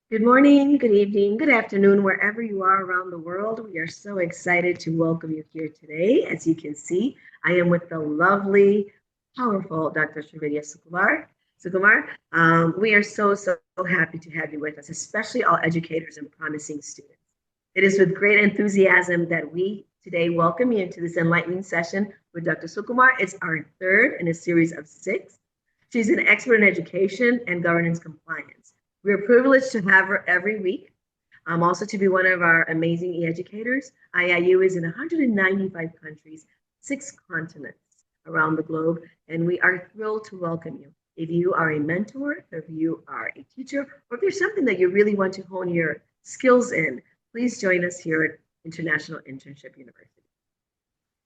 Good morning, good evening, good afternoon, wherever you are around the world. We are so excited to welcome you here today. As you can see, I am with the lovely, powerful Dr. Srividhya Sukumar. We are so happy to have you with us, especially all educators and promising students. It is with great enthusiasm that we today welcome you into this enlightening session with Dr. Sukumar. It's our third in a series of six. She's an expert in education and governance compliance. We're privileged to have her every week. Also to be one of our amazing e-educators. IIU is in 195 countries, 6 continents around the globe, and we are thrilled to welcome you. If you are a mentor, if you are a teacher, or if there's something that you really want to hone your skills in, please join us here at International Internship University.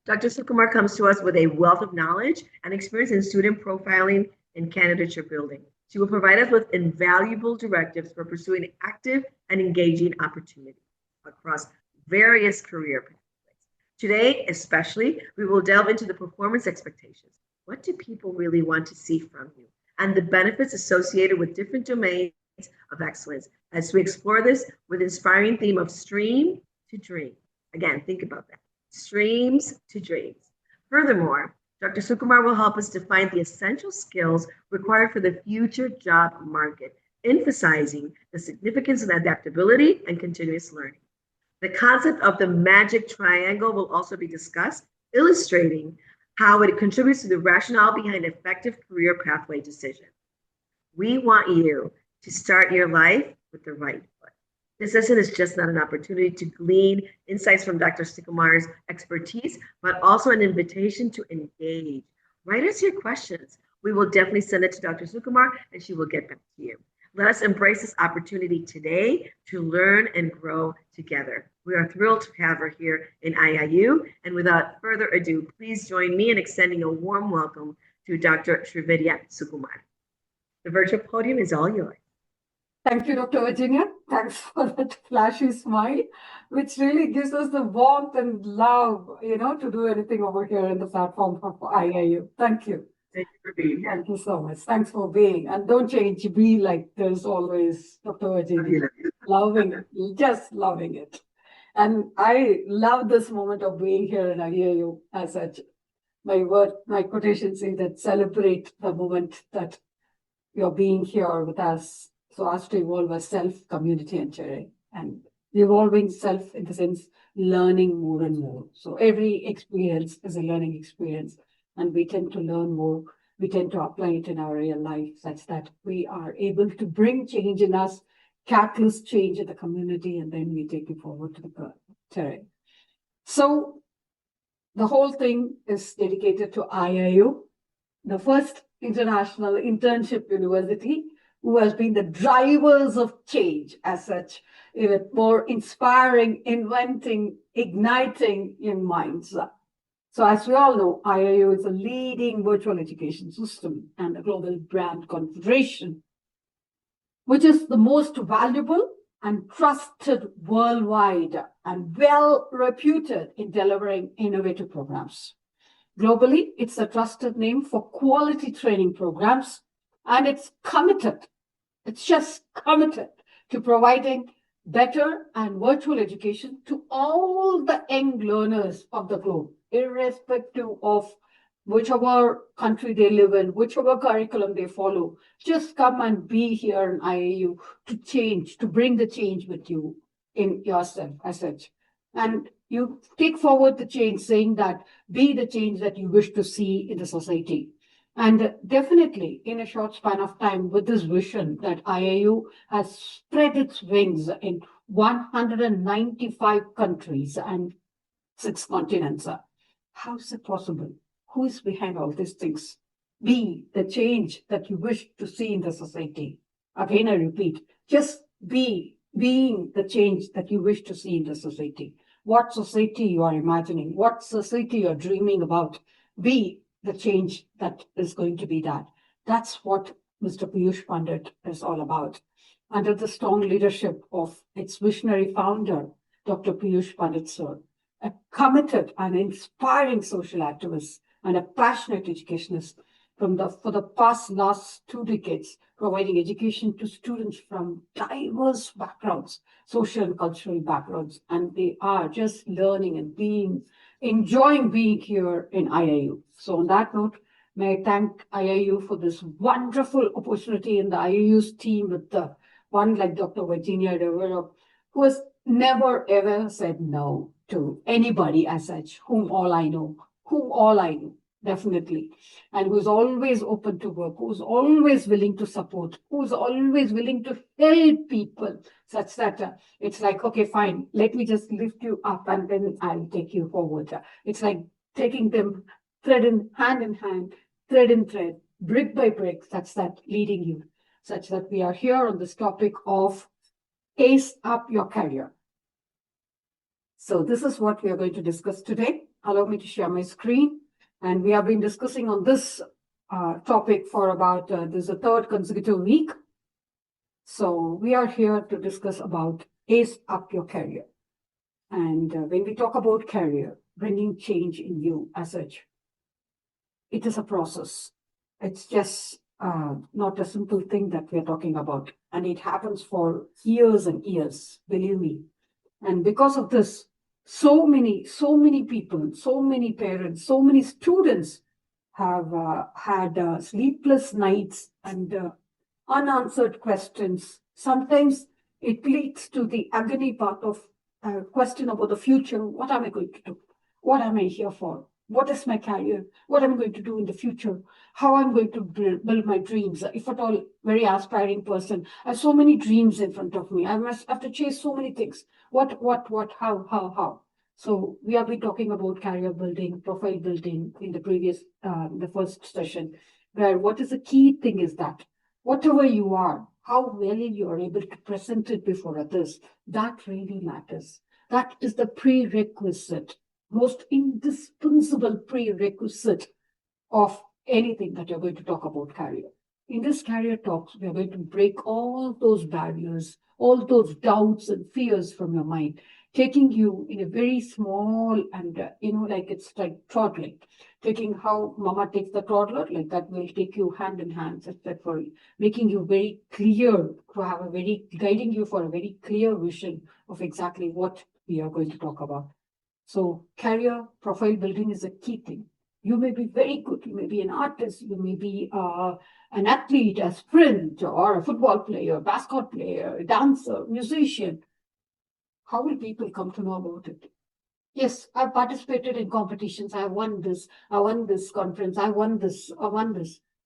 Dr. Sukumar comes to us with a wealth of knowledge and experience in student profiling and candidature building. She will provide us with invaluable directives for pursuing active and engaging opportunities across various career pathways. Today, especially, we will delve into the performance expectations. What do people really want to see from you? And the benefits associated with different domains of excellence as we explore this with inspiring theme of stream to dream. Again, think about that. Streams to dreams. Furthermore, Dr. Sukumar will help us define the essential skills required for the future job market, emphasizing the significance of adaptability and continuous learning. The concept of the magic triangle will also be discussed, illustrating how it contributes to the rationale behind effective career pathway decisions. We want you to start your life with the right foot. This session is just not an opportunity to glean insights from Dr. Sukumar's expertise, but also an invitation to engage. Write us your questions. We will definitely send it to Dr. Sukumar and she will get back to you. Let us embrace this opportunity today to learn and grow together. We are thrilled to have her here in IIU. And without further ado, please join me in extending a warm welcome to Dr. Srividhya Sukumar. The virtual podium is all yours. Thank you, Dr. Virginia. Thanks for that flashy smile, which really gives us the warmth and love, to do anything over here in the platform for IIU. Thank you. Thank you for being here. Thank you so much. Thanks for being. And don't change. Be like this always, Dr. Virginia. Loving it. Just loving it. And I love this moment of being here in IIU as such. My quotation says that celebrate the moment that you're being here with us, so as to evolve as self, community, and sharing. And evolving self in the sense learning more and more. So every experience is a learning experience, and we tend to learn more. We tend to apply it in our real life such that we are able to bring change in us, catalyst change in the community, and then we take it forward to the terrain. So the whole thing is dedicated to IIU, the first international internship university, who has been the drivers of change as such, with more inspiring, inventing, igniting in minds. So as we all know, IIU is a leading virtual education system and a global brand confederation, which is the most valuable and trusted worldwide and well-reputed in delivering innovative programs. Globally, it's a trusted name for quality training programs, and it's just committed to providing better and virtual education to all the young learners of the globe, irrespective of whichever country they live in, whichever curriculum they follow. Just come and be here in IIU to bring the change with you in yourself as such. And you take forward the change, saying that be the change that you wish to see in the society. And definitely, in a short span of time, with this vision that IIU has spread its wings in 195 countries and 6 continents. How is it possible? Who is behind all these things? Be the change that you wish to see in the society. Again, I repeat, just being the change that you wish to see in the society. What society you are imagining, what society you're dreaming about, be the change that is going to be that. That's what Mr. Piyush Pandit is all about. Under the strong leadership of its visionary founder, Dr. Piyush Pandit sir, a committed and inspiring social activist and a passionate educationist, for the last 2 decades, providing education to students from diverse backgrounds, social and cultural backgrounds, and they are just learning and enjoying being here in IIU. So on that note, may I thank IIU for this wonderful opportunity in the IIU's team with the one like Dr. Virginia Devereaux, who has never ever said no to anybody as such, whom all I know, definitely, and who's always open to work, who's always willing to support, who's always willing to help people, such that it's like, okay, fine, let me just lift you up and then I'll take you forward. It's like taking them hand in hand, thread in thread, brick by brick, such that leading you, such that we are here on this topic of ace up your career. So this is what we are going to discuss today. Allow me to share my screen. And we have been discussing on this topic for about, this is the 3rd consecutive week. So we are here to discuss about ace up your career. And when we talk about career, bringing change in you as such, it is a process. It's just not a simple thing that we're talking about. And it happens for years and years, believe me. And because of this, so many people, so many parents, so many students have had sleepless nights and unanswered questions. Sometimes it leads to the agony part of question about the future. What am I going to do? What am I here for? What is my career? What am I going to do in the future? How I'm going to build my dreams? If at all, very aspiring person. I have so many dreams in front of me. I must have to chase so many things. What, how? So we have been talking about career building, profile building in the previous, the first session, where what is the key thing is that whatever you are, how well you are able to present it before others, that really matters. That is the prerequisite, most indispensable prerequisite of anything that you're going to talk about career. In this career talks, we are going to break all those barriers, all those doubts and fears from your mind, taking you in a very small and, like it's like toddling, taking how mama takes the toddler, like that will take you hand in hand, such that for making you very clear, guiding you for a very clear vision of exactly what we are going to talk about. So career profile building is a key thing. You may be very good. You may be an artist. You may be an athlete, a sprint, or a football player, basketball player, a dancer, musician. How will people come to know about it? Yes, I've participated in competitions. I won this conference. I won this.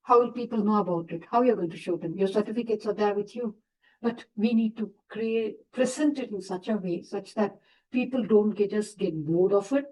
How will people know about it? How are you going to show them? Your certificates are there with you. But we need to present it in such a way such that people don't just get bored of it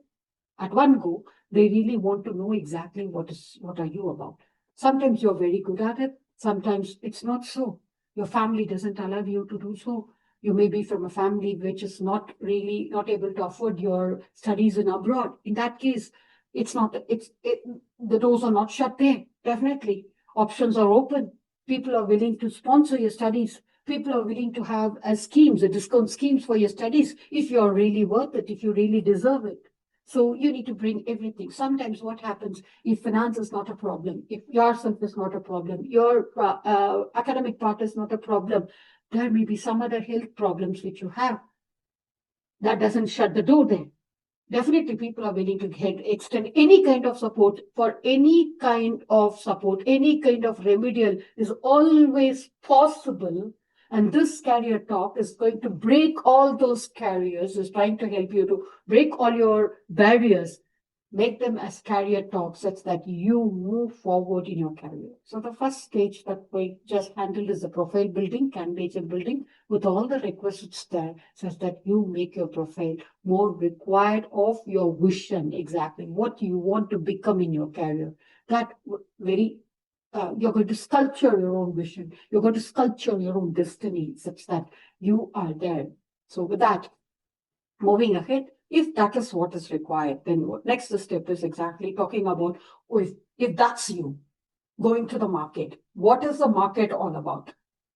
at one go. They really want to know exactly what are you about. Sometimes you're very good at it. Sometimes it's not so. Your family doesn't allow you to do so. You may be from a family which is not able to afford your studies in abroad. In that case, the doors are not shut there. Definitely. Options are open. People are willing to sponsor your studies. People are willing to have discount schemes for your studies if you're really worth it, if you really deserve it. So you need to bring everything. Sometimes what happens if finance is not a problem, if yourself is not a problem, your academic part is not a problem, there may be some other health problems which you have. That doesn't shut the door there. Definitely people are willing to extend any kind of support for any kind of support, any kind of remedial is always possible. And this career talk is going to break all those barriers, is trying to help you to break all your barriers, make them as career talk such that you move forward in your career. So the first stage that we just handled is the profile building, candidature building, with all the requisites there, such that you make your profile more required of your vision, exactly what you want to become in your career. That you're going to sculpture your own vision. You're going to sculpture your own destiny such that you are there. So with that, moving ahead, if that is what is required, then what next step is exactly talking about if that's you going to the market. What is the market all about?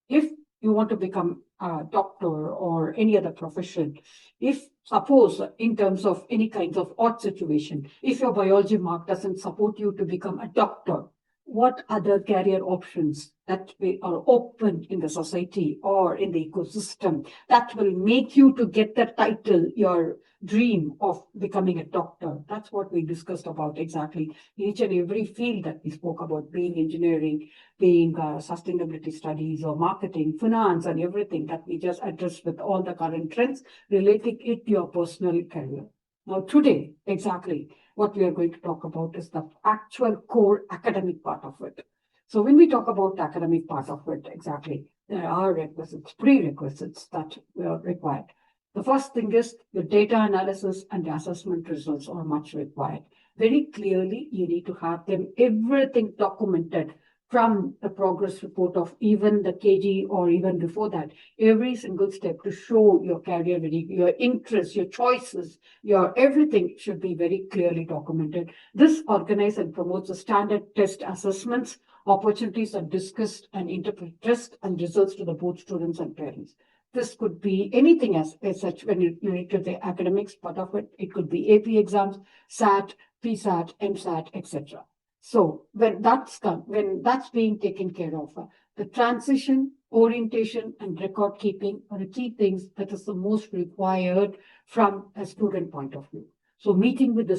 If you want to become a doctor or any other profession, if suppose in terms of any kinds of odd situation, if your biology mark doesn't support you to become a doctor, what other career options that are open in the society or in the ecosystem that will make you to get the title, your dream of becoming a doctor. That's what we discussed about exactly. Each and every field that we spoke about, being engineering, being sustainability studies or marketing, finance, and everything that we just addressed with all the current trends, relating it to your personal career. Now, today, exactly what we are going to talk about is the actual core academic part of it. So when we talk about the academic part of it, exactly, there are requisites, prerequisites that are required. The first thing is the data analysis and the assessment results are much required. Very clearly, you need to have them, everything documented from the progress report of even the KG or even before that, every single step to show your career, your interests, your choices, your everything should be very clearly documented. This organizes and promotes the standard test assessments, opportunities are discussed and interpret test and results to the both students and parents. This could be anything as such when you relate to the academics part of it. It could be AP exams, SAT, PSAT, MSAT, etc. So when that's being taken care of, the transition, orientation, and record keeping are the key things that is the most required from a student point of view. So meeting with the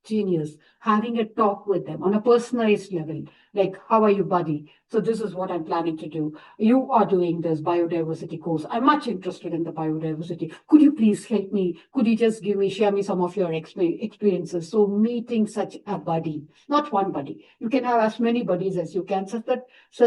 seniors, having a talk with them on a personalized level, like, how are you, buddy? So this is what I'm planning to do. You are doing this biodiversity course. I'm much interested in the biodiversity. Could you please help me? Could you just share me some of your experiences? So meeting such a buddy, not one buddy. You can have as many buddies as you can, so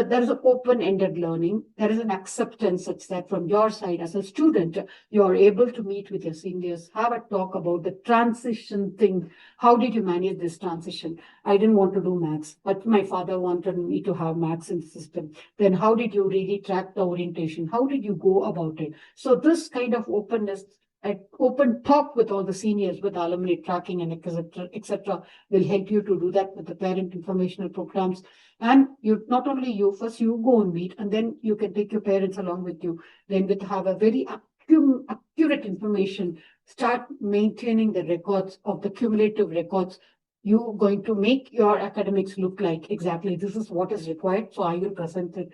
there is an open-ended learning. There is an acceptance such that from your side as a student, you are able to meet with your seniors, have a talk about the transition thing. How did you manage this transition? I didn't want to do maths, but my father wanted me to have maths in the system. Then how did you really track the orientation? How did you go about it? So this kind of openness, an open talk with all the seniors, with alumni tracking and etc., will help you to do that with the parent informational programs. And you, not only you, first you go and meet, and then you can take your parents along with you. Then with have a very accurate information, start maintaining the records of the cumulative records. You're going to make your academics look like exactly this is what is required. So I will present it.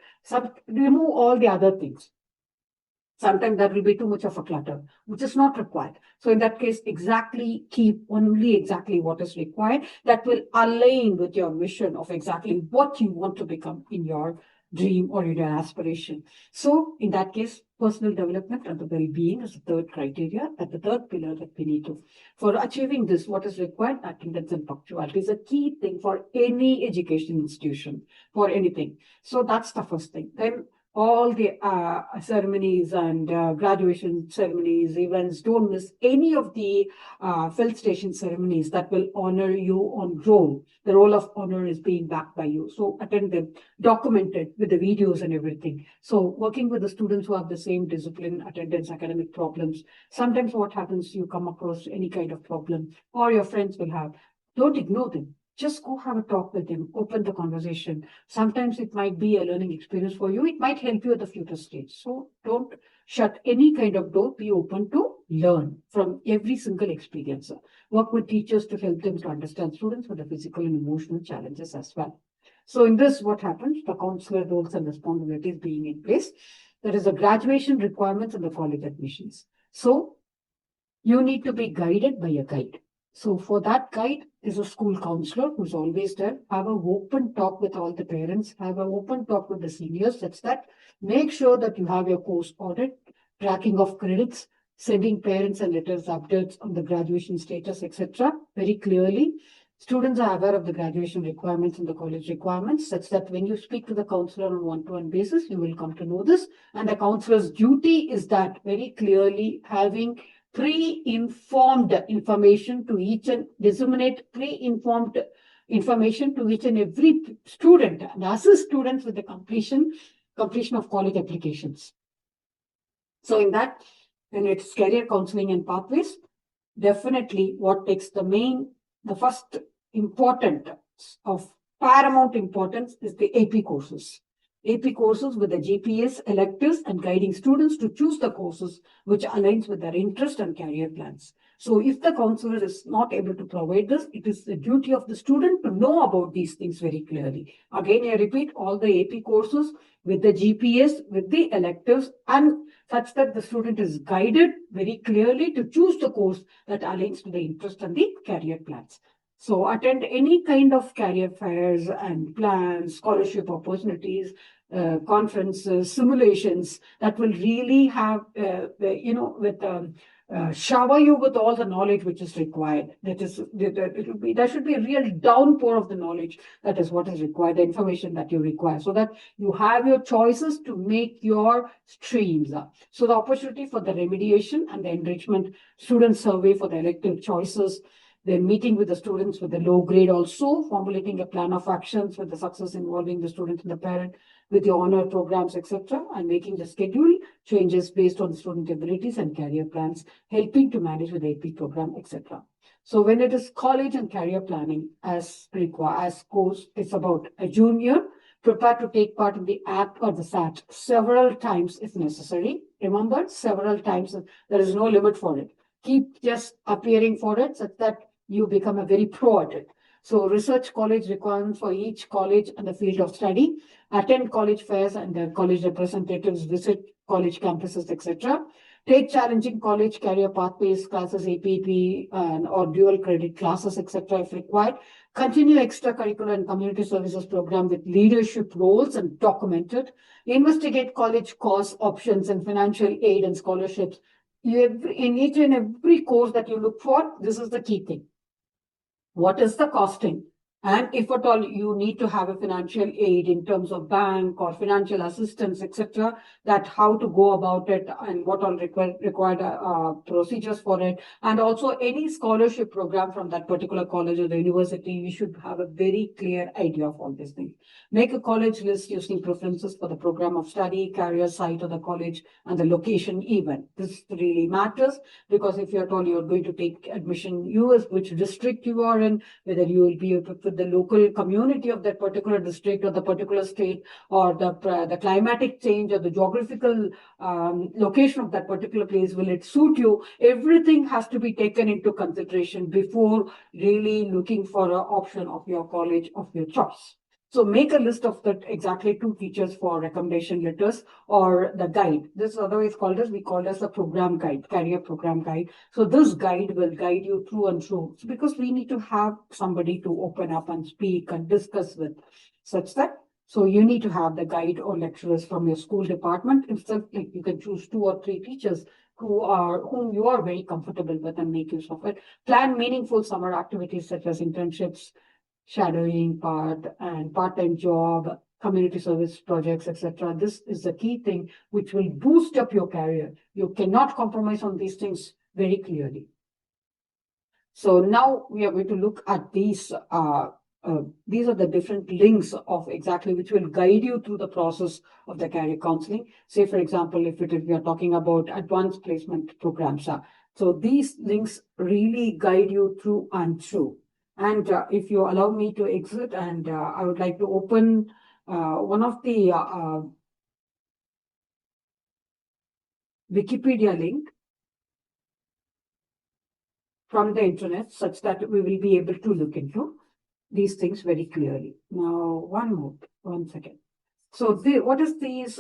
Remove all the other things. Sometimes that will be too much of a clutter, which is not required. So in that case, exactly keep only exactly what is required. That will align with your vision of exactly what you want to become in your dream or in your aspiration. So in that case, personal development and the well-being is the third criteria, and the third pillar that we need to. For achieving this, what is required? Attendance and punctuality is a key thing for any education institution, for anything. So that's the first thing. Then all the ceremonies and graduation ceremonies, events, don't miss any of the field station ceremonies that will honor you on role. The role of honor is being backed by you. So attend them, documented with the videos and everything. So working with the students who have the same discipline, attendance, academic problems. Sometimes what happens, you come across any kind of problem or your friends will have, don't ignore them. Just go have a talk with them, open the conversation. Sometimes it might be a learning experience for you. It might help you at the future stage. So don't shut any kind of door. Be open to learn from every single experience. Work with teachers to help them to understand students with the physical and emotional challenges as well. So in this, what happens? The counselor roles and responsibilities being in place. There is a graduation requirements and the college admissions. So you need to be guided by a guide. So for that guide is a school counselor who's always there. Have an open talk with all the parents. Have an open talk with the seniors. That's that. Make sure that you have your course audit, tracking of credits, sending parents and letters, updates on the graduation status, etc. Very clearly. Students are aware of the graduation requirements and the college requirements, such that when you speak to the counselor on one-to-one basis, you will come to know this. And the counselor's duty is that very clearly having pre-informed information to each and disseminate pre-informed information to each and every student and assist students with the completion of college applications. So in that, when it's career counseling and pathways, definitely what takes the first important of paramount importance is the AP courses. AP courses with the GPS, electives, and guiding students to choose the courses which aligns with their interest and career plans. So if the counselor is not able to provide this, it is the duty of the student to know about these things very clearly. Again, I repeat, all the AP courses with the GPS, with the electives, and such that the student is guided very clearly to choose the course that aligns to the interest and the career plans. So attend any kind of career fairs and plans, scholarship opportunities, conferences, simulations that will really have, shower you with all the knowledge which is required. There should be a real downpour of the knowledge. That is what is required, the information that you require, so that you have your choices to make your streams. So the opportunity for the remediation and the enrichment student survey for the elective choices, then meeting with the students with the low grade, also formulating a plan of actions with the success involving the student and the parent, with the honor programs, etc., and making the schedule changes based on the student abilities and career plans, helping to manage with the AP program, etc. So when it is college and career planning as course, it's about a junior prepared to take part in the ACT or the SAT several times if necessary. Remember, several times. There is no limit for it. Keep just appearing for it such that you become a very pro at it. So research college requirements for each college and the field of study, attend college fairs and their college representatives, visit college campuses, etc. Take challenging college career pathways classes, APP or dual credit classes, etc. if required. Continue extracurricular and community services program with leadership roles and document it. Investigate college course options and financial aid and scholarships. In each and every course that you look for, this is the key thing. What is the costing? And if at all you need to have a financial aid in terms of bank or financial assistance, etc., that how to go about it and what all required procedures for it. And also any scholarship program from that particular college or the university, you should have a very clear idea of all these things. Make a college list using preferences for the program of study, career site of the college, and the location even. This really matters, because if you're told you're going to take admission, which district you are in, whether you will be with the local community of that particular district or the particular state, or the climatic change or the geographical location of that particular place, will it suit you? Everything has to be taken into consideration before really looking for an option of your college of your choice. So make a list of that exactly 2 features for recommendation letters or the guide. This is otherwise called as, we call as the program guide, career program guide. So this guide will guide you through and through. So because we need to have somebody to open up and speak and discuss with, such that, so you need to have the guide or lecturers from your school department. Instead, like you can choose 2 or 3 teachers whom you are very comfortable with and make use of it. Plan meaningful summer activities such as internships, shadowing and part-time job, community service projects, etc. This is the key thing which will boost up your career. You cannot compromise on these things very clearly. So now we are going to look at these. These are the different links of exactly which will guide you through the process of the career counseling. Say, for example, if we are talking about advanced placement programs. So these links really guide you through and through. And if you allow me to exit, and I would like to open one of the Wikipedia link from the internet, such that we will be able to look into these things very clearly. Now, one second. So what is these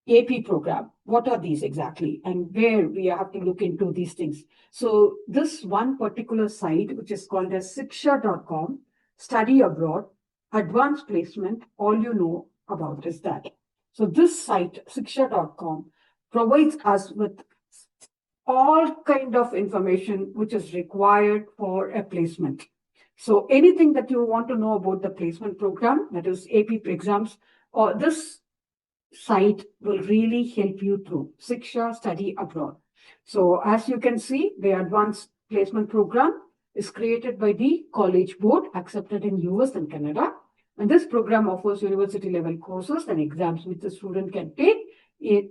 AP program? What are these exactly? And where we have to look into these things. So this one particular site, which is called as Siksha.com, study abroad, advanced placement, all you know about is that. So this site, Siksha.com, provides us with all kind of information which is required for a placement. So anything that you want to know about the placement program, that is AP exams, or this site will really help you through Siksha Study Abroad. So as you can see, the advanced placement program is created by the College Board, accepted in US and Canada. And this program offers university level courses and exams which the student can take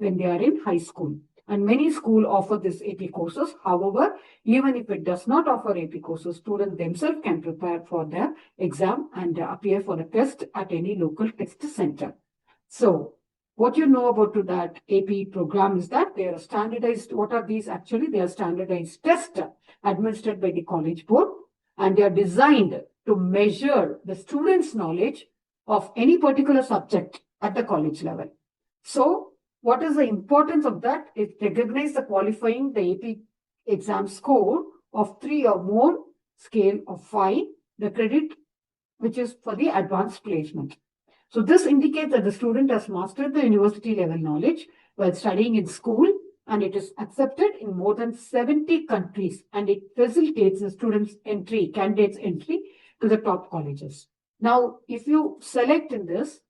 when they are in high school. And many schools offer this AP courses. However, even if it does not offer AP courses, students themselves can prepare for their exam and appear for the test at any local test center. So what you know about to that AP program is that they are standardized. What are these actually? They are standardized tests administered by the college board, and they are designed to measure the student's knowledge of any particular subject at the college level. So what is the importance of that? It recognizes the qualifying the AP exam score of 3 or more, scale of 5, the credit which is for the advanced placement. So this indicates that the student has mastered the university level knowledge while studying in school, and it is accepted in more than 70 countries, and it facilitates the students' entry, candidates' entry to the top colleges. Now, if you select in this,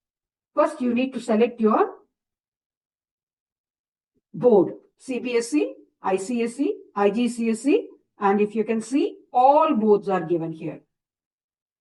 first you need to select your board, CBSE, ICSE, IGCSE, and if you can see, all boards are given here.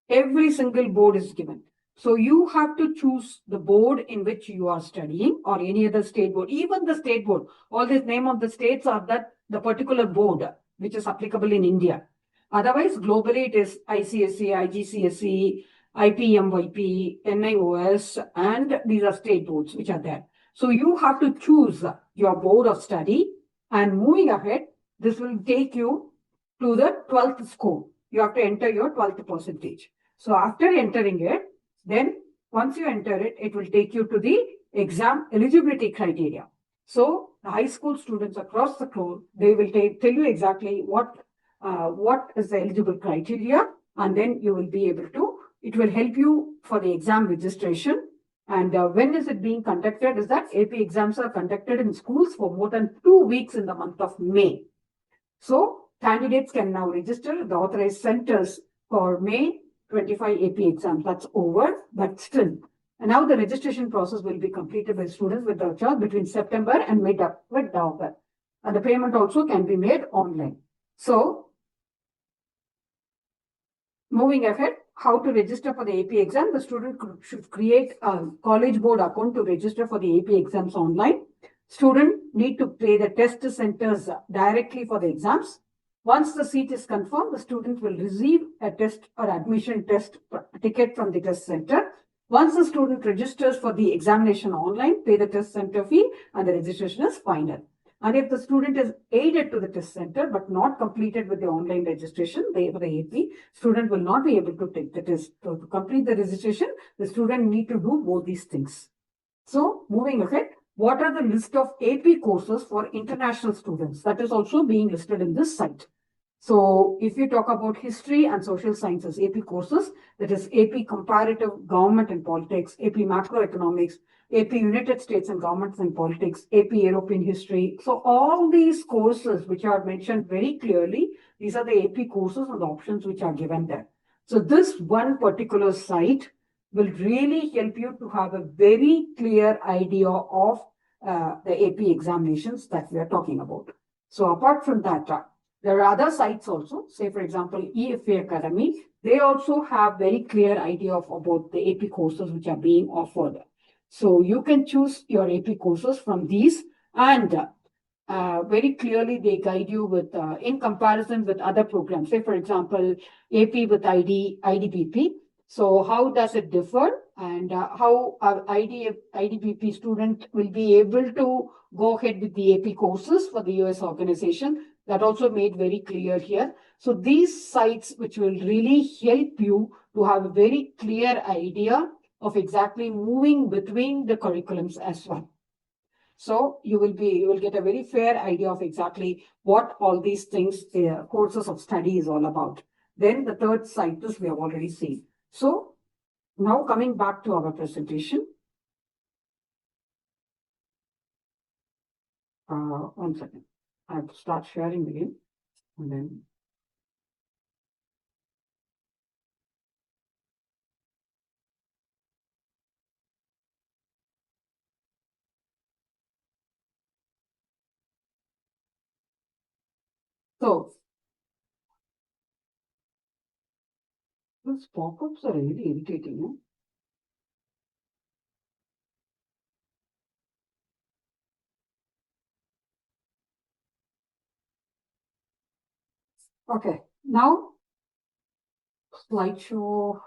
Every single board is given. So you have to choose the board in which you are studying or any other state board, even the state board. All the name of the states are that the particular board which is applicable in India. Otherwise, globally it is ICSE, IGCSE, IPMYP, NIOS, and these are state boards which are there. So you have to choose your board of study, and moving ahead, this will take you to the 12th score. You have to enter your 12th percentage. So after entering it, then once you enter it, it will take you to the exam eligibility criteria. So the high school students across the globe, they will tell you exactly what is the eligible criteria, and then you will be able to, it will help you for the exam registration. And when is it being conducted is that AP exams are conducted in schools for more than 2 weeks in the month of May. So candidates can now register at the authorized centers for May 25 AP exams. That's over, but still. And now the registration process will be completed by students with a child between September and mid-November. And the payment also can be made online. So moving ahead, how to register for the AP exam. The student should create a college board account to register for the AP exams online. Student need to pay the test centers directly for the exams. Once the seat is confirmed, the student will receive a test or admission test ticket from the test center. Once the student registers for the examination online, pay the test center fee, and the registration is final. And if the student is aided to the test center but not completed with the online registration, for the AP, student will not be able to take the test. So to complete the registration, the student need to do both these things. So moving ahead, what are the list of AP courses for international students? That is also being listed in this site. So if you talk about history and social sciences, AP courses, that is AP comparative government and politics, AP macroeconomics, AP United States and governments and politics, AP European history. So all these courses which are mentioned very clearly, these are the AP courses and the options which are given there. So this one particular site will really help you to have a very clear idea of the AP examinations that we are talking about. So apart from that, there are other sites also, say for example, EFA Academy. They also have very clear idea about the AP courses which are being offered. So you can choose your AP courses from these, and very clearly they guide you with, in comparison with other programs. Say for example, AP with IDPP. So how does it differ, and how our IDPP student will be able to go ahead with the AP courses for the US organization. That also made very clear here. So these sites which will really help you to have a very clear idea of exactly moving between the curriculums as well. So you will get a very fair idea of exactly what all these things, courses of study is all about. Then the third site is we have already seen. So now coming back to our presentation. 1 second. I have to start sharing again, and then. So these pop-ups are really irritating. Eh? Okay, now slideshow.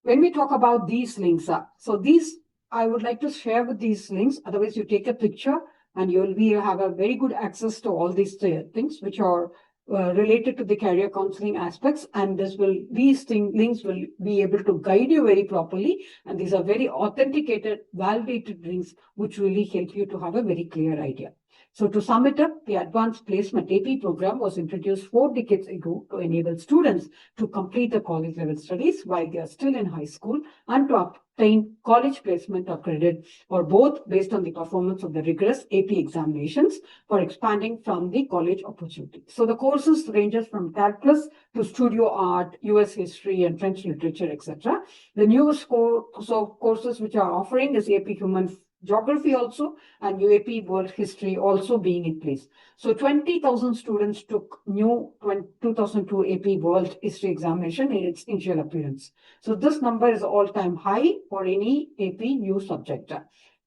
when we talk about these links, so these, I would like to share with these links. Otherwise, you take a picture and you'll have a very good access to all these things which are related to the career counseling aspects. And links will be able to guide you very properly. And these are very authenticated, validated links, which really help you to have a very clear idea. So to sum it up, the Advanced Placement AP program was introduced 4 decades ago to enable students to complete the college level studies while they are still in high school and to obtain college placement or credit, or both, based on the performance of the rigorous AP examinations for expanding from the college opportunity. So the courses ranges from calculus to studio art, US history and French literature, etc. The newest courses which are offering is AP Human Geography also, and UAP World History also being in place. So 20,000 students took new 2002 AP World History examination in its initial appearance. So this number is all-time high for any AP new subject.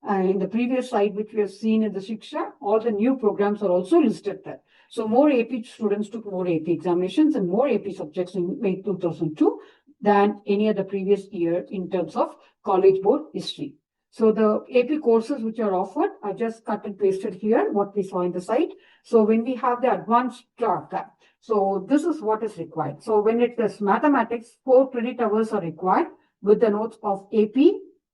And in the previous slide, which we have seen in the Shiksha, all the new programs are also listed there. So more AP students took more AP examinations and more AP subjects in May 2002 than any other previous year in terms of College Board history. So the AP courses which are offered, I just cut and pasted here what we saw in the site. So when we have the advanced track, so this is what is required. So when it is mathematics, 4 credit hours are required with the notes of AP,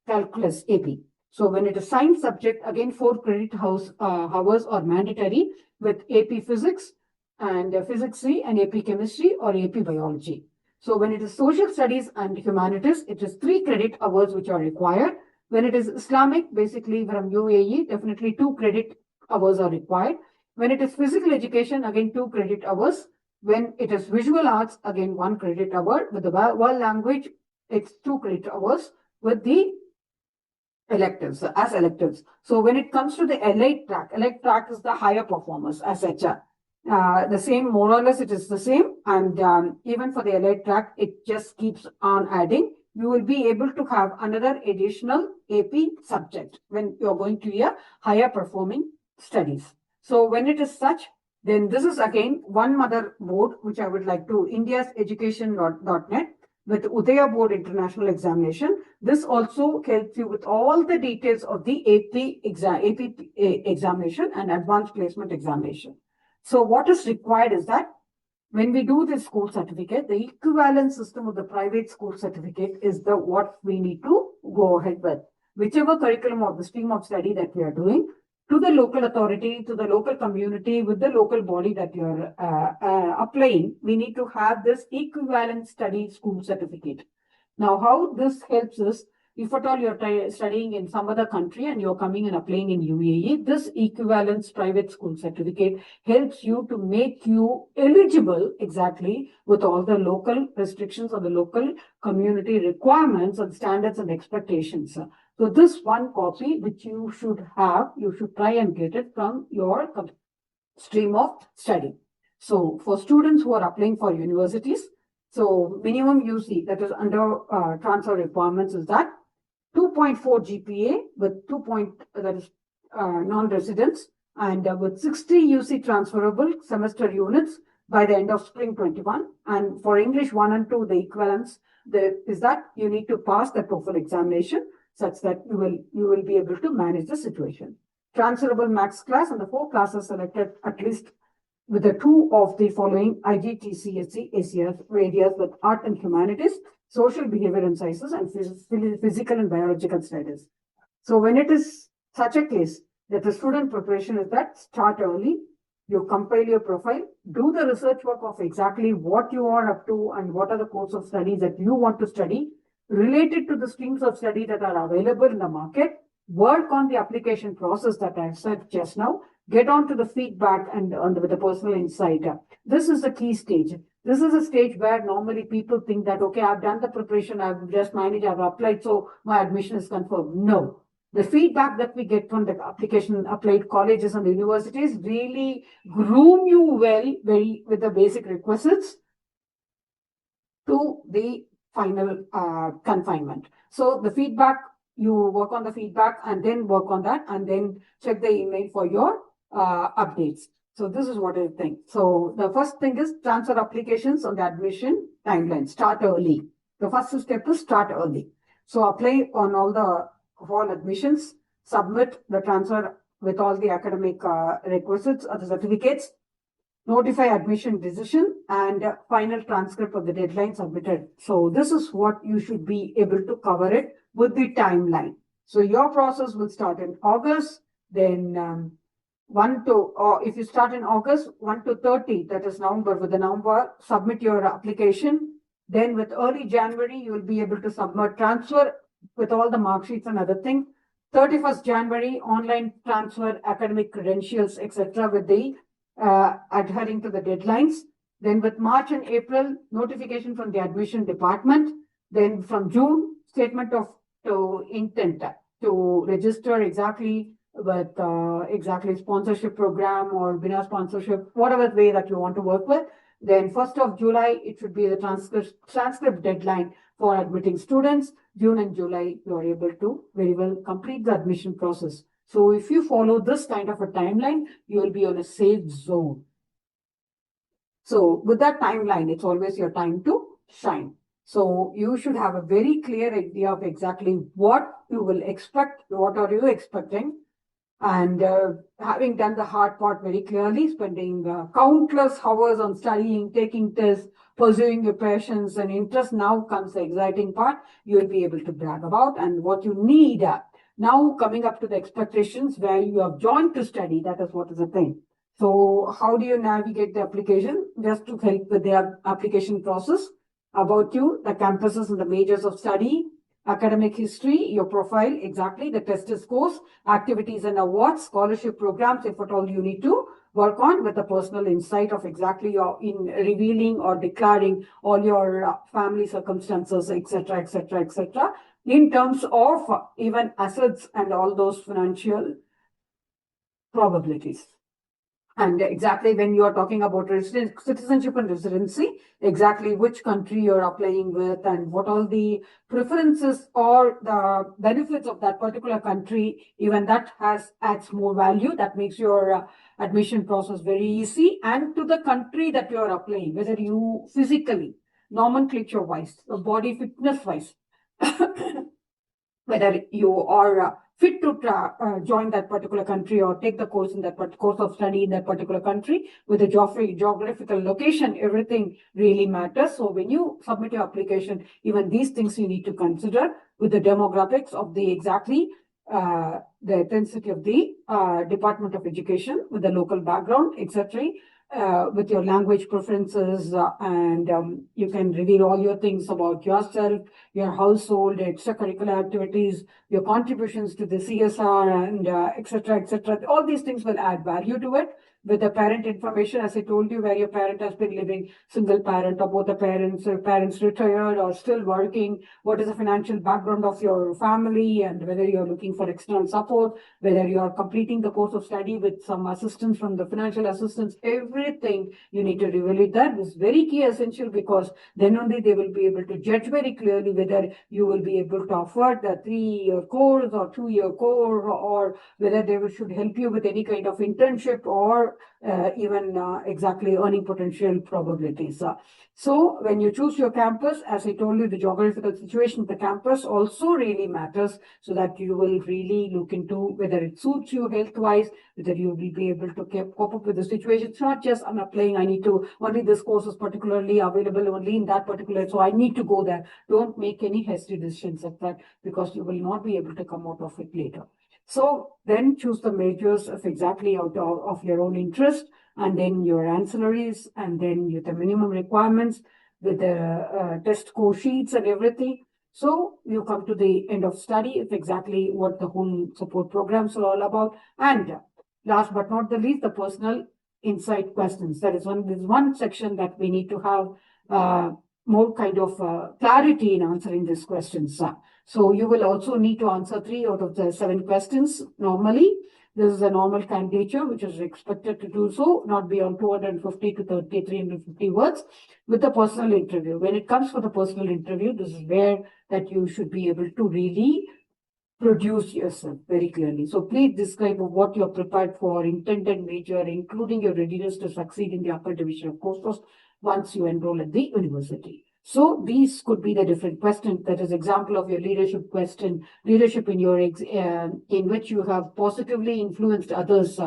calculus AP. So when it is science subject, again 4 credit hours are mandatory with AP physics and physics 3 and AP chemistry or AP biology. So when it is social studies and humanities, it is 3 credit hours which are required. When it is Islamic, basically from UAE, definitely 2 credit hours are required. When it is physical education, again 2 credit hours. When it is visual arts, again 1 credit hour. With the world language, it's 2 credit hours with the electives, as electives. So when it comes to the elite track is the higher performers as such. The same, more or less, it is the same. And even for the elite track, it just keeps on adding. You will be able to have another additional AP subject when you're going to a higher performing studies. So when it is such, then this is again one mother board, which I would like to, India's education.net with Udaya Board International Examination. This also helps you with all the details of the AP examination and advanced placement examination. So what is required is that when we do this school certificate, the equivalent system of the private school certificate is what we need to go ahead with. Whichever curriculum or the stream of study that we are doing, to the local authority, to the local community, with the local body that you are applying, we need to have this equivalent study school certificate. Now, how this helps us, if at all you're studying in some other country and you're coming and applying in UAE, this equivalence private school certificate helps you to make you eligible exactly with all the local restrictions or the local community requirements and standards and expectations. So this one copy which you should have, you should try and get it from your stream of study. So for students who are applying for universities, so minimum UC, that is under transfer requirements, is that 2.4 GPA with that is non-residents, and with 60 UC transferable semester units by the end of spring 21. And for English 1 and 2, the equivalence is that you need to pass the TOEFL examination such that you will be able to manage the situation. Transferable max class, and the 4 classes selected at least with the 2 of the following IGTCSE ACS areas with art and humanities, social behavior and sciences, and physical and biological studies. So when it is such a case that the student preparation is that start early, you compile your profile, do the research work of exactly what you are up to and what are the course of studies that you want to study related to the streams of study that are available in the market, work on the application process that I said just now, get on to the feedback and with the personal insight. This is the key stage. This is a stage where normally people think that, okay, I've done the preparation, I've just managed, I've applied, so my admission is confirmed. No. The feedback that we get from the application applied colleges and universities really groom you well, with the basic requisites to the final confinement. So the feedback, you work on the feedback and then work on that and then check the email for your updates. So this is what I think. So the first thing is transfer applications on the admission timeline. Start early. The first step is start early. So apply on all the fall admissions, submit the transfer with all the academic requisites or the certificates, notify admission decision, and final transcript of the deadline submitted. So this is what you should be able to cover it with the timeline. So your process will start in August, then or if you start in August, 1 to 30, that is November, with the November, submit your application. Then with early January, you will be able to submit transfer with all the mark sheets and other things. 31st January, online transfer, academic credentials, etc. with the adhering to the deadlines. Then with March and April, notification from the admission department. Then from June, statement of intent to register exactly with exactly sponsorship program or Bina sponsorship, whatever way that you want to work with. Then 1st of July, it should be the transcript deadline for admitting students. June and July, you are able to very well complete the admission process. So if you follow this kind of a timeline, you will be on a safe zone. So with that timeline, it's always your time to shine. So you should have a very clear idea of exactly what you will expect, what are you expecting, and having done the hard part very clearly, spending countless hours on studying, taking tests, pursuing your passions and interests, now comes the exciting part you will be able to brag about and what you need. Now coming up to the expectations where you have joined to study, that is what is the thing. So how do you navigate the application? Just to help with the application process, about you, the campuses and the majors of study, academic history, your profile, exactly, the test scores, activities and awards, scholarship programs, if at all you need to work on, with the personal insight of exactly your in revealing or declaring all your family circumstances, etc., etc., etc., in terms of even assets and all those financial probabilities. And exactly when you are talking about citizenship and residency, exactly which country you're applying with and what all the preferences or the benefits of that particular country, even that adds more value. That makes your admission process very easy. And to the country that you're applying, whether you physically, nomenclature-wise, body fitness-wise, whether you are fit to join that particular country or take the course in that course of study in that particular country, with the geographical location, everything really matters. So when you submit your application, even these things you need to consider with the demographics of the exactly the ethnicity of the Department of Education, with the local background, etc. With your language preferences, and you can reveal all your things about yourself, your household, extracurricular activities, your contributions to the CSR, and etc., etc. All these things will add value to it. With the parent information, as I told you, where your parent has been living, single parent, or both the parents, or parents retired or still working, what is the financial background of your family, and whether you're looking for external support, whether you are completing the course of study with some assistance from the financial assistance, everything you need to reveal it. That is very key, essential, because then only they will be able to judge very clearly whether you will be able to afford the 3-year course or 2-year course, or whether they should help you with any kind of internship or even exactly earning potential probabilities. So when you choose your campus, as I told you, the geographical situation of the campus also really matters, so that you will really look into whether it suits you health-wise, whether you will be able to cope up with the situation. It's not just I'm applying, I need to, only this course is particularly available only in that particular, so I need to go there. Don't make any hasty decisions like that, because you will not be able to come out of it later. So then choose the majors of exactly out of your own interest, and then your ancillaries, and then the minimum requirements with the test score sheets and everything. So you come to the end of study, it's exactly what the whole support programs are all about. And last but not the least, the personal insight questions. That is one section that we need to have more kind of clarity in answering these questions. So you will also need to answer 3 out of the 7 questions normally. This is a normal candidature, which is expected to do so, not beyond 250 to 350 words, with the personal interview. When it comes for the personal interview, this is where that you should be able to really produce yourself very clearly. So please describe what you're prepared for, intended major, including your readiness to succeed in the upper division of courses once you enroll at the university. So these could be the different questions. That is example of your leadership question, leadership in your in which you have positively influenced others,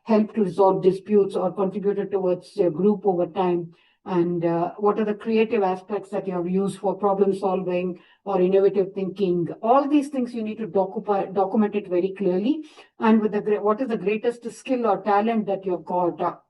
helped to resolve disputes or contributed towards your group over time. And what are the creative aspects that you have used for problem solving or innovative thinking? All these things you need to document it very clearly. And with what is the greatest skill or talent that you've got,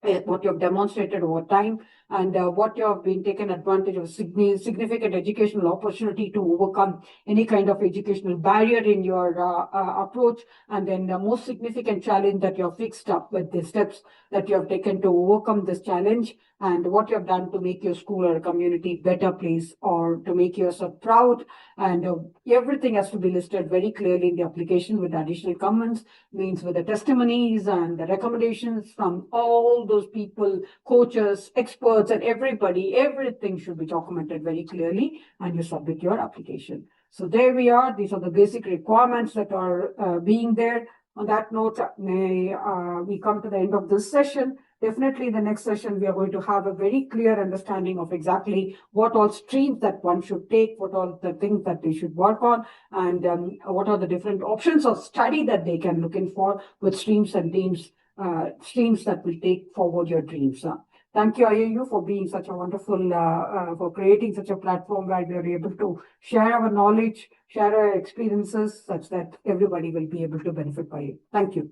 what you have demonstrated over time, and what you have been taken advantage of significant educational opportunity to overcome any kind of educational barrier in your approach, and then the most significant challenge that you have fixed up with the steps that you have taken to overcome this challenge, and what you have done to make your school or community better place or to make yourself proud. And everything has to be listed very clearly in the application with additional comments, means with the testimonies and the recommendations from all those people, coaches, experts, and everybody. Everything should be documented very clearly, and you submit your application. So there we are. These are the basic requirements that are being there. On that note, may we come to the end of this session. Definitely in the next session, we are going to have a very clear understanding of exactly what all streams that one should take, what all the things that they should work on, and what are the different options of study that they can look in for with streams and teams, streams that will take forward your dreams. Thank you, IIU, for being such a wonderful, for creating such a platform where we are able to share our knowledge, share our experiences such that everybody will be able to benefit by it. Thank you.